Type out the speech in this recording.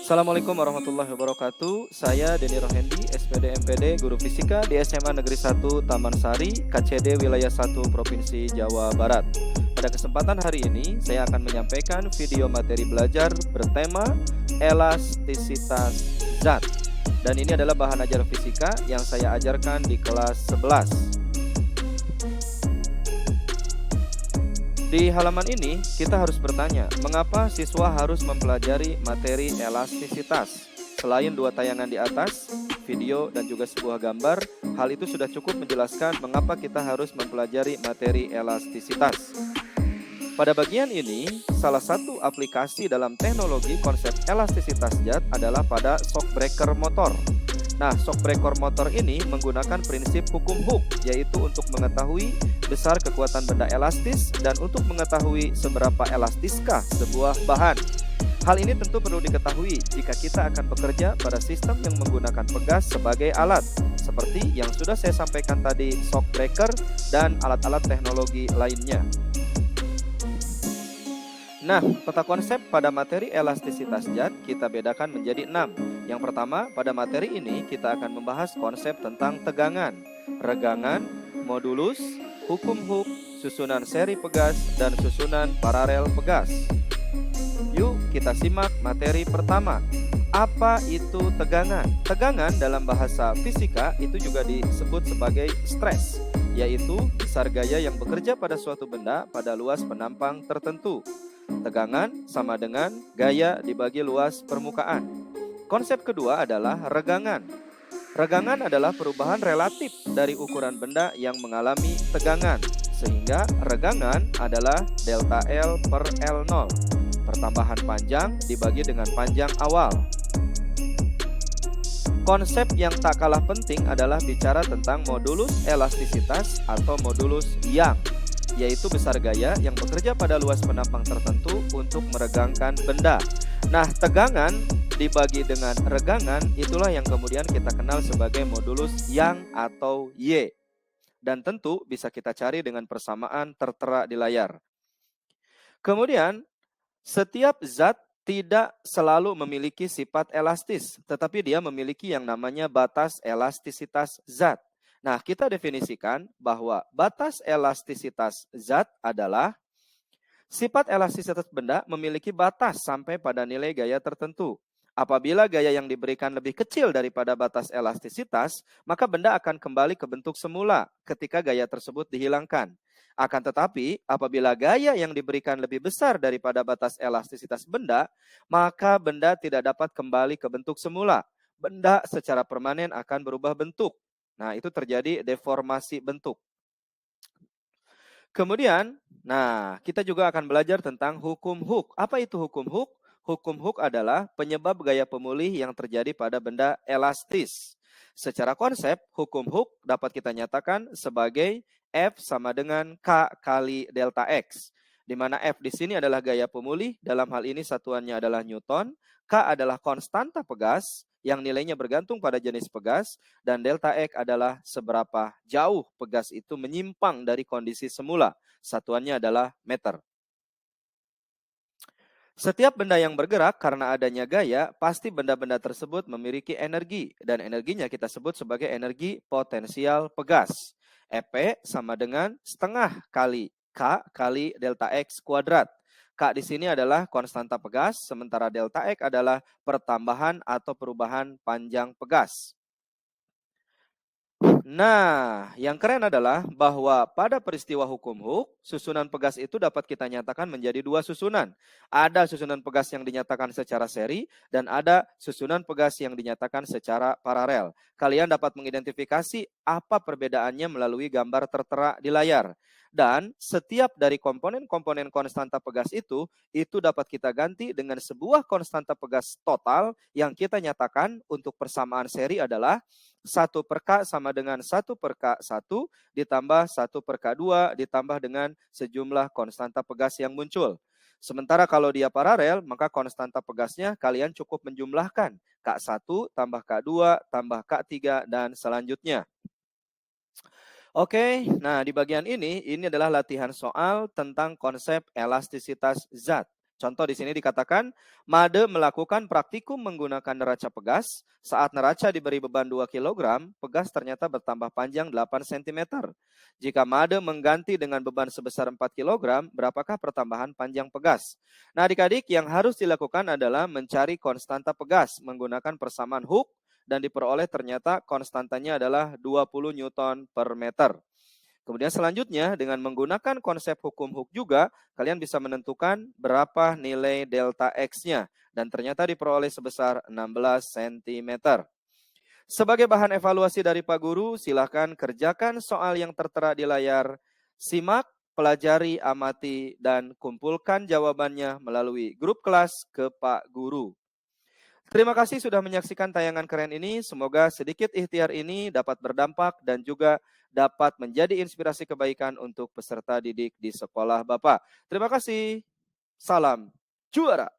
Assalamualaikum warahmatullahi wabarakatuh. Saya Denny Rohendi, SPD MPD, Guru Fisika di SMA Negeri 1 Taman Sari, KCD Wilayah 1 Provinsi Jawa Barat. Pada kesempatan hari ini, saya akan menyampaikan video materi belajar bertema elastisitas zat. Dan ini adalah bahan ajar fisika yang saya ajarkan di kelas 11. Di halaman ini, kita harus bertanya, mengapa siswa harus mempelajari materi elastisitas? Selain dua tayangan di atas, video dan juga sebuah gambar, hal itu sudah cukup menjelaskan mengapa kita harus mempelajari materi elastisitas. Pada bagian ini, salah satu aplikasi dalam teknologi konsep elastisitas zat adalah pada shock breaker motor. Nah, shock breaker motor ini menggunakan prinsip hukum Hooke, yaitu untuk mengetahui besar kekuatan benda elastis dan untuk mengetahui seberapa elastiskah sebuah bahan. Hal ini tentu perlu diketahui jika kita akan bekerja pada sistem yang menggunakan pegas sebagai alat, seperti yang sudah saya sampaikan tadi, shock breaker dan alat-alat teknologi lainnya. Nah, peta konsep pada materi elastisitas zat kita bedakan menjadi 6. Yang pertama, pada materi ini kita akan membahas konsep tentang tegangan, regangan, modulus, hukum Hooke, susunan seri pegas, dan susunan paralel pegas. Yuk kita simak materi pertama. Apa itu tegangan? Tegangan dalam bahasa fisika itu juga disebut sebagai stres, yaitu besar gaya yang bekerja pada suatu benda pada luas penampang tertentu. Tegangan sama dengan gaya dibagi luas permukaan. Konsep kedua adalah regangan. Regangan adalah perubahan relatif dari ukuran benda yang mengalami tegangan, sehingga regangan adalah delta L per L0. Pertambahan panjang dibagi dengan panjang awal. Konsep yang tak kalah penting adalah bicara tentang modulus elastisitas atau modulus Young, yaitu besar gaya yang bekerja pada luas penampang tertentu untuk meregangkan benda. Nah, tegangan dibagi dengan regangan itulah yang kemudian kita kenal sebagai modulus Young atau Y. Dan tentu bisa kita cari dengan persamaan tertera di layar. Kemudian, setiap zat tidak selalu memiliki sifat elastis, tetapi dia memiliki yang namanya batas elastisitas zat. Nah, kita definisikan bahwa batas elastisitas zat adalah sifat elastisitas benda memiliki batas sampai pada nilai gaya tertentu. Apabila gaya yang diberikan lebih kecil daripada batas elastisitas, maka benda akan kembali ke bentuk semula ketika gaya tersebut dihilangkan. Akan tetapi, apabila gaya yang diberikan lebih besar daripada batas elastisitas benda, maka benda tidak dapat kembali ke bentuk semula. Benda secara permanen akan berubah bentuk. Nah, itu terjadi deformasi bentuk. Kemudian, kita juga akan belajar tentang hukum Hooke. Apa itu hukum Hooke? Hukum Hooke adalah penyebab gaya pemulih yang terjadi pada benda elastis. Secara konsep, hukum Hooke dapat kita nyatakan sebagai F sama dengan K kali delta X. Di mana F di sini adalah gaya pemulih, dalam hal ini satuannya adalah Newton. K adalah konstanta pegas, yang nilainya bergantung pada jenis pegas, dan delta X adalah seberapa jauh pegas itu menyimpang dari kondisi semula. Satuannya adalah meter. Setiap benda yang bergerak karena adanya gaya, pasti benda-benda tersebut memiliki energi, dan energinya kita sebut sebagai energi potensial pegas. EP sama dengan setengah kali K kali delta X kuadrat. K di sini adalah konstanta pegas, sementara delta X adalah pertambahan atau perubahan panjang pegas. Nah, yang keren adalah bahwa pada peristiwa hukum Hooke, susunan pegas itu dapat kita nyatakan menjadi dua susunan. Ada susunan pegas yang dinyatakan secara seri, dan ada susunan pegas yang dinyatakan secara paralel. Kalian dapat mengidentifikasi apa perbedaannya melalui gambar tertera di layar. Dan setiap dari komponen-komponen konstanta pegas itu dapat kita ganti dengan sebuah konstanta pegas total yang kita nyatakan untuk persamaan seri adalah 1 per K sama dengan 1 per K1 ditambah 1 per K2 ditambah dengan sejumlah konstanta pegas yang muncul. Sementara kalau dia paralel, maka konstanta pegasnya kalian cukup menjumlahkan K1 tambah K2 tambah K3 dan selanjutnya. Oke, nah di bagian ini adalah latihan soal tentang konsep elastisitas zat. Contoh di sini dikatakan, Made melakukan praktikum menggunakan neraca pegas. Saat neraca diberi beban 2 kg, pegas ternyata bertambah panjang 8 cm. Jika Made mengganti dengan beban sebesar 4 kg, berapakah pertambahan panjang pegas? Nah, adik-adik, yang harus dilakukan adalah mencari konstanta pegas menggunakan persamaan Hooke dan diperoleh ternyata konstantanya adalah 20 Newton per meter. Kemudian selanjutnya dengan menggunakan konsep hukum Hooke juga, kalian bisa menentukan berapa nilai delta X-nya. Dan ternyata diperoleh sebesar 16 cm. Sebagai bahan evaluasi dari Pak Guru, silakan kerjakan soal yang tertera di layar. Simak, pelajari, amati, dan kumpulkan jawabannya melalui grup kelas ke Pak Guru. Terima kasih sudah menyaksikan tayangan keren ini. Semoga sedikit ikhtiar ini dapat berdampak dan juga dapat menjadi inspirasi kebaikan untuk peserta didik di sekolah Bapak. Terima kasih. Salam juara.